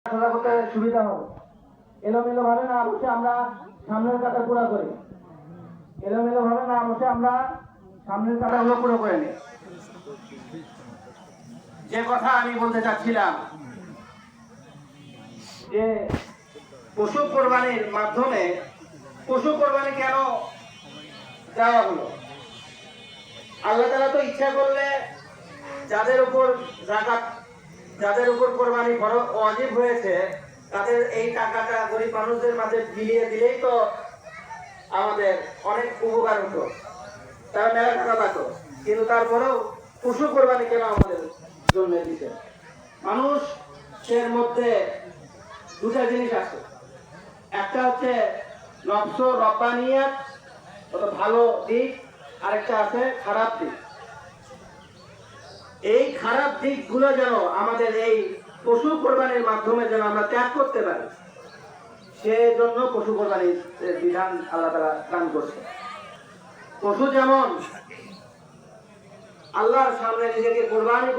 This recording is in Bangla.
সোজা করতে সুবিধা হবে। এলোমেলো ভাবে না বসে আমরা সামনের কাটা পুরো করি। এলোমেলো ভাবে না বসে আমরা সামনের কাটাগুলো পুরো করে নিই। যে কথা আমি বলতে চাচ্ছিলাম যে পশু কোরবানির মাধ্যমে পশু কোরবানি কেন দেওয়া হলো? আল্লাহ তাআলা তো ইচ্ছা করলে যাদের উপর যাকাত, যাদের উপর কোরবানি ফরজ ওয়াজিব হয়েছে, তাদের এই টাকাটা গরিব মানুষদের মাঝে বিলিয়ে দিলেই তো আমাদের অনেক উপকার হতো, তারা মেলা টাকা পেত। কিন্তু তারপরেও পশু কোরবানি কেন আমাদের জন্য দিতে? মানুষের মধ্যে দুটা জিনিস আছে, একটা হচ্ছে নফস রব্বানিয়াত, ভালো দিক, আরেকটা আছে খারাপ দিক। এই খারাপ দিকগুলো যেন আমাদের এই পশু কোরবানির মাধ্যমে যেন আমরা ত্যাগ করতে পারি, সেজন্য পশু কোরবানির বিধান আল্লাহ তাআলা দান করছে। পশু যেমন আল্লাহর সামনে নিজেকে কোরবানি